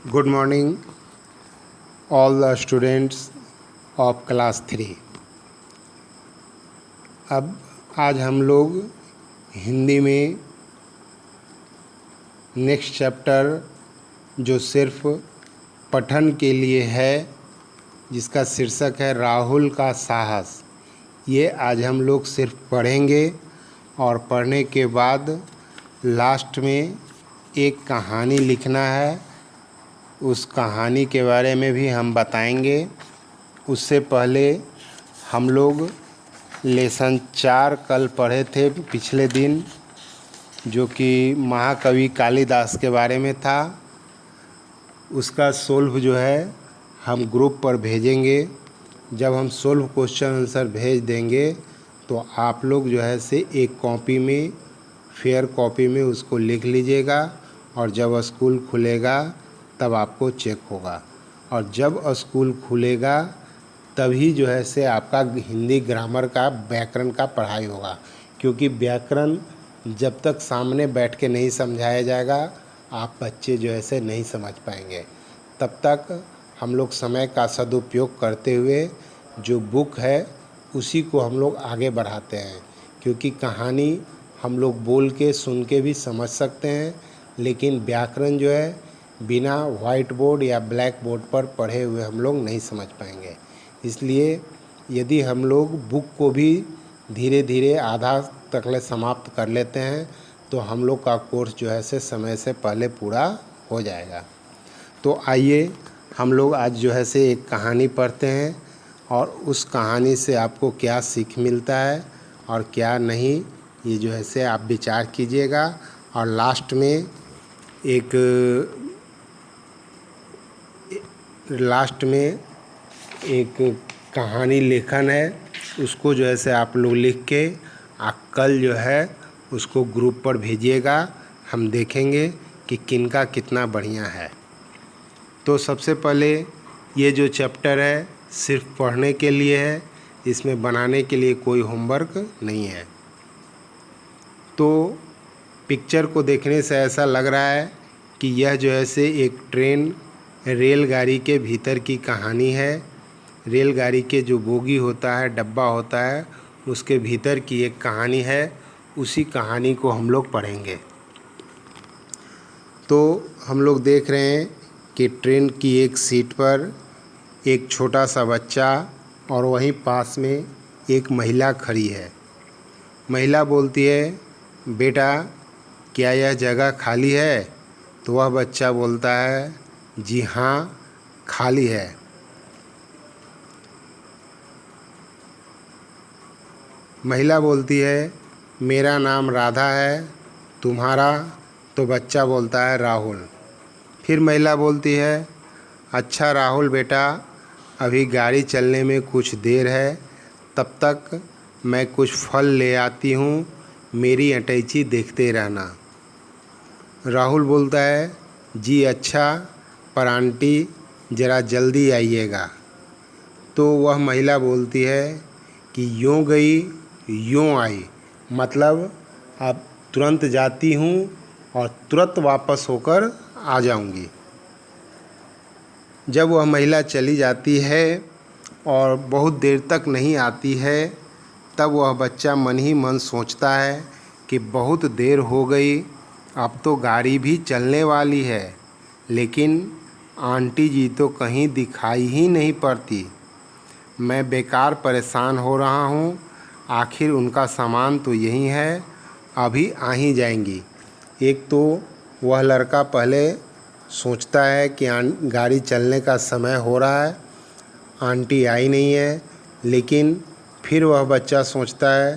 Good morning, all the students of class 3। अब आज हम लोग हिंदी में नेक्स्ट चैप्टर जो सिर्फ पठन के लिए है, जिसका शीर्षक है राहुल का साहस, ये आज हम लोग सिर्फ पढ़ेंगे और पढ़ने के बाद लास्ट में एक कहानी लिखना है। उस कहानी के बारे में भी हम बताएंगे। उससे पहले हम लोग लेसन 4 कल पढ़े थे पिछले दिन, जो कि महाकवि कालिदास के बारे में था। उसका सोल्व जो है हम ग्रुप पर भेजेंगे। जब हम सोल्व क्वेश्चन आंसर भेज देंगे तो आप लोग जो है से एक कॉपी में, फेयर कॉपी में उसको लिख लीजिएगा, और जब स्कूल खुलेगा तब आपको चेक होगा। और जब स्कूल खुलेगा तभी जो है से आपका हिंदी ग्रामर का, व्याकरण का पढ़ाई होगा, क्योंकि व्याकरण जब तक सामने बैठ के नहीं समझाया जाएगा आप बच्चे जो है से नहीं समझ पाएंगे। तब तक हम लोग समय का सदुपयोग करते हुए जो बुक है उसी को हम लोग आगे बढ़ाते हैं, क्योंकि कहानी हम लोग बोल के सुन के भी समझ सकते हैं, लेकिन व्याकरण जो है बिना वाइट बोर्ड या ब्लैक बोर्ड पर पढ़े हुए हम लोग नहीं समझ पाएंगे। इसलिए यदि हम लोग बुक को भी धीरे धीरे आधा तक समाप्त कर लेते हैं तो हम लोग का कोर्स जो है से समय से पहले पूरा हो जाएगा। तो आइए हम लोग आज जो है से एक कहानी पढ़ते हैं, और उस कहानी से आपको क्या सीख मिलता है और क्या नहीं, ये जो है से आप विचार कीजिएगा। और लास्ट में एक कहानी लेखन है, उसको जो है से आप लोग लिख के कल जो है उसको ग्रुप पर भेजिएगा। हम देखेंगे कि किनका कितना बढ़िया है। तो सबसे पहले ये जो चैप्टर है सिर्फ पढ़ने के लिए है, इसमें बनाने के लिए कोई होमवर्क नहीं है। तो पिक्चर को देखने से ऐसा लग रहा है कि यह जो है से एक रेलगाड़ी के भीतर की कहानी है। रेलगाड़ी के जो बोगी होता है, डब्बा होता है, उसके भीतर की एक कहानी है। उसी कहानी को हम लोग पढ़ेंगे। तो हम लोग देख रहे हैं कि ट्रेन की एक सीट पर एक छोटा सा बच्चा और वहीं पास में एक महिला खड़ी है। महिला बोलती है, बेटा क्या यह जगह खाली है? तो वह बच्चा बोलता है, जी हाँ खाली है। महिला बोलती है, मेरा नाम राधा है, तुम्हारा? तो बच्चा बोलता है, राहुल। फिर महिला बोलती है, अच्छा राहुल बेटा, अभी गाड़ी चलने में कुछ देर है, तब तक मैं कुछ फल ले आती हूँ, मेरी अटैची देखते रहना। राहुल बोलता है, जी अच्छा, पर आंटी ज़रा जल्दी आइएगा। तो वह महिला बोलती है कि यूँ गई यूँ आई, मतलब अब तुरंत जाती हूँ और तुरंत वापस होकर आ जाऊँगी। जब वह महिला चली जाती है और बहुत देर तक नहीं आती है, तब वह बच्चा मन ही मन सोचता है कि बहुत देर हो गई, अब तो गाड़ी भी चलने वाली है, लेकिन आंटी जी तो कहीं दिखाई ही नहीं पड़ती। मैं बेकार परेशान हो रहा हूँ, आखिर उनका सामान तो यहीं है, अभी आ ही जाएंगी। एक तो वह लड़का पहले सोचता है कि गाड़ी चलने का समय हो रहा है, आंटी आई नहीं है, लेकिन फिर वह बच्चा सोचता है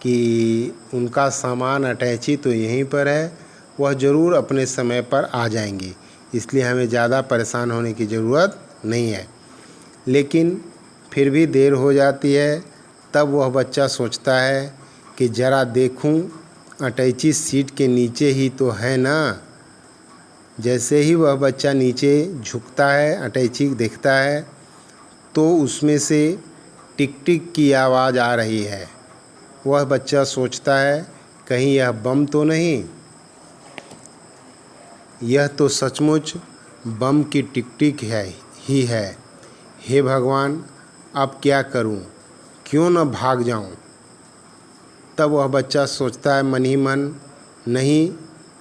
कि उनका सामान अटैची तो यहीं पर है, वह ज़रूर अपने समय पर आ जाएंगी, इसलिए हमें ज़्यादा परेशान होने की ज़रूरत नहीं है। लेकिन फिर भी देर हो जाती है। तब वह बच्चा सोचता है कि ज़रा देखूं, अटैची सीट के नीचे ही तो है ना। जैसे ही वह बच्चा नीचे झुकता है, अटैची देखता है, तो उसमें से टिक टिक की आवाज़ आ रही है। वह बच्चा सोचता है, कहीं यह बम तो नहीं? यह तो सचमुच बम की टिक-टिक ही है। हे भगवान, अब क्या करूं? क्यों न भाग जाऊं? तब वह बच्चा सोचता है मन ही मन, नहीं,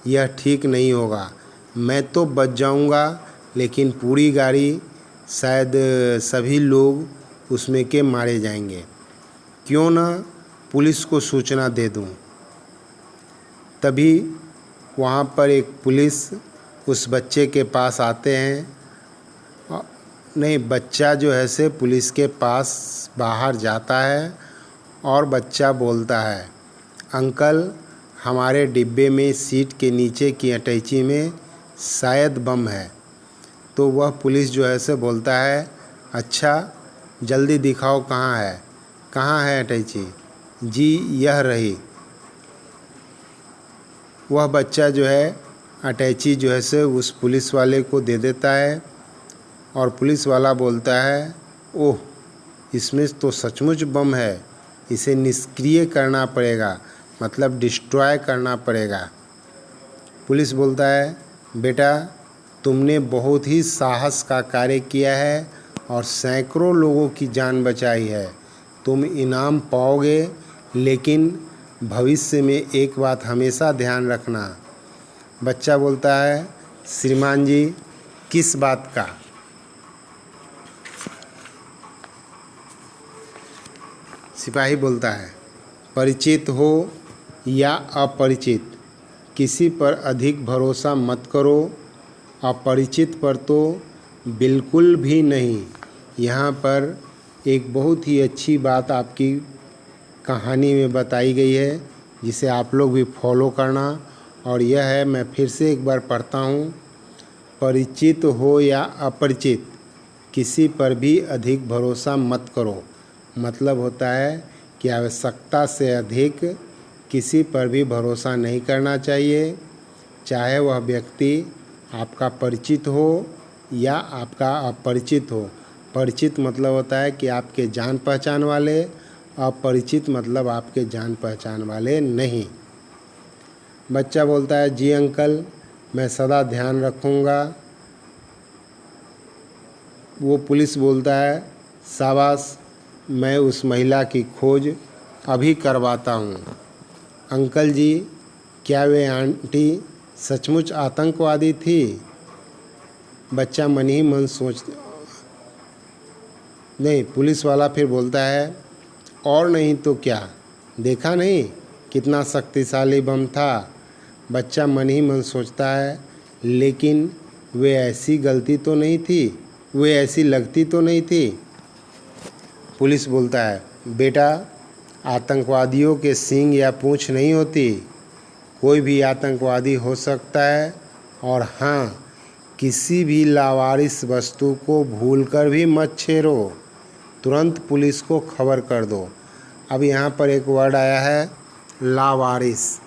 यह ठीक नहीं होगा। मैं तो बच जाऊंगा, लेकिन पूरी गाड़ी, शायद सभी लोग उसमें के मारे जाएंगे। क्यों न पुलिस को सूचना दे दूं? तभी वहाँ पर एक पुलिस उस बच्चे के पास आते हैं। नहीं, बच्चा जो है से पुलिस के पास बाहर जाता है और बच्चा बोलता है, अंकल, हमारे डिब्बे में सीट के नीचे की अटैची में शायद बम है। तो वह पुलिस जो है से बोलता है, अच्छा, जल्दी दिखाओ कहाँ है अटैची? जी, यह रही। वह बच्चा जो है अटैची जो है से उस पुलिस वाले को दे देता है और पुलिस वाला बोलता है, ओह, इसमें तो सचमुच बम है, इसे निष्क्रिय करना पड़ेगा, मतलब डिस्ट्रॉय करना पड़ेगा। पुलिस बोलता है, बेटा, तुमने बहुत ही साहस का कार्य किया है और सैकड़ों लोगों की जान बचाई है। तुम इनाम पाओगे, लेकिन भविष्य में एक बात हमेशा ध्यान रखना। बच्चा बोलता है, श्रीमान जी, किस बात का? सिपाही बोलता है, परिचित हो या अपरिचित, किसी पर अधिक भरोसा मत करो। अपरिचित पर तो बिल्कुल भी नहीं। यहाँ पर एक बहुत ही अच्छी बात आपकी कहानी में बताई गई है, जिसे आप लोग भी फॉलो करना। और यह है, मैं फिर से एक बार पढ़ता हूँ, परिचित हो या अपरिचित, किसी पर भी अधिक भरोसा मत करो। मतलब होता है कि आवश्यकता से अधिक किसी पर भी भरोसा नहीं करना चाहिए, चाहे वह व्यक्ति आपका परिचित हो या आपका अपरिचित हो। परिचित मतलब होता है कि आपके जान पहचान वाले, अपरिचित मतलब आपके जान पहचान वाले नहीं। बच्चा बोलता है, जी अंकल, मैं सदा ध्यान रखूँगा। वो पुलिस बोलता है, शाबाश, मैं उस महिला की खोज अभी करवाता हूँ। अंकल जी, क्या वे आंटी सचमुच आतंकवादी थी? बच्चा मन ही मन नहीं, पुलिस वाला फिर बोलता है, और नहीं तो क्या, देखा नहीं कितना शक्तिशाली बम था? बच्चा मन ही मन सोचता है, लेकिन वे ऐसी गलती तो नहीं थी, वे ऐसी लगती तो नहीं थी। पुलिस बोलता है, बेटा, आतंकवादियों के सींग या पूंछ नहीं होती। कोई भी आतंकवादी हो सकता है। और हाँ, किसी भी लावारिस वस्तु को भूलकर भी मत छेड़ो, तुरंत पुलिस को खबर कर दो। अब यहाँ पर एक वर्ड आया है, लावारिस।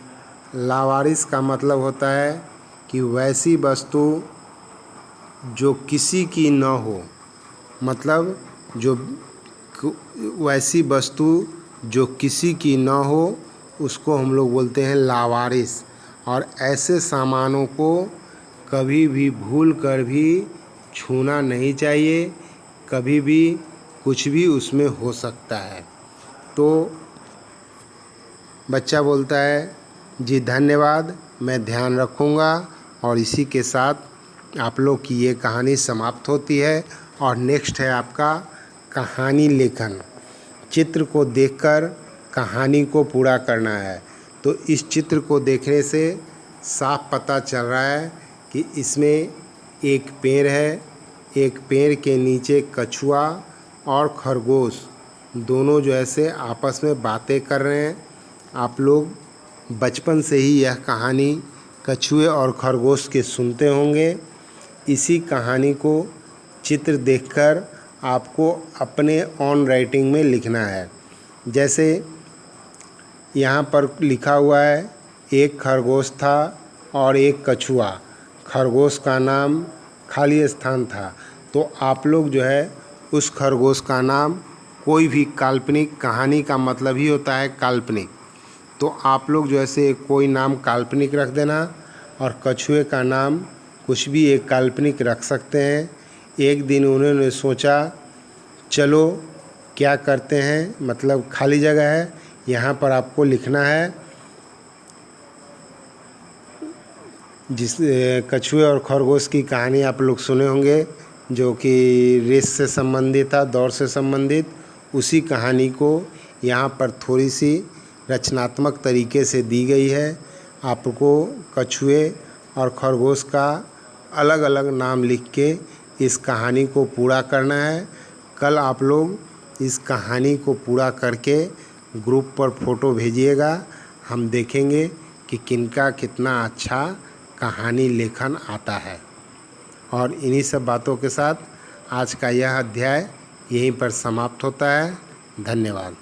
लावारिस का मतलब होता है कि वैसी वस्तु जो किसी की न हो, मतलब वैसी वस्तु जो किसी की न हो, उसको हम लोग बोलते हैं लावारिस। और ऐसे सामानों को कभी भी भूल कर भी छूना नहीं चाहिए, कभी भी कुछ भी उसमें हो सकता है। तो बच्चा बोलता है, जी धन्यवाद, मैं ध्यान रखूँगा। और इसी के साथ आप लोग की ये कहानी समाप्त होती है। और नेक्स्ट है आपका कहानी लेखन। चित्र को देखकर कहानी को पूरा करना है। तो इस चित्र को देखने से साफ पता चल रहा है कि इसमें एक पेड़ है, एक पेड़ के नीचे कछुआ और खरगोश दोनों जो ऐसे आपस में बातें कर रहे हैं। आप लोग बचपन से ही यह कहानी कछुए और खरगोश के सुनते होंगे। इसी कहानी को चित्र देखकर आपको अपने ऑन राइटिंग में लिखना है। जैसे यहाँ पर लिखा हुआ है, एक खरगोश था और एक कछुआ, खरगोश का नाम खाली स्थान था। तो आप लोग जो है उस खरगोश का नाम, कोई भी काल्पनिक, कहानी का मतलब ही होता है काल्पनिक, तो आप लोग जो ऐसे कोई नाम काल्पनिक रख देना। और कछुए का नाम कुछ भी एक काल्पनिक रख सकते हैं। एक दिन उन्होंने सोचा चलो क्या करते हैं, मतलब खाली जगह है, यहाँ पर आपको लिखना है जिस कछुए और खरगोश की कहानी आप लोग सुने होंगे, जो कि रेस से संबंधित था, दौड़ से संबंधित। उसी कहानी को यहाँ पर थोड़ी सी रचनात्मक तरीके से दी गई है। आपको कछुए और खरगोश का अलग अलग नाम लिख के इस कहानी को पूरा करना है। कल आप लोग इस कहानी को पूरा करके ग्रुप पर फ़ोटो भेजिएगा। हम देखेंगे कि किनका कितना अच्छा कहानी लेखन आता है। और इन्हीं सब बातों के साथ आज का यह अध्याय यहीं पर समाप्त होता है। धन्यवाद।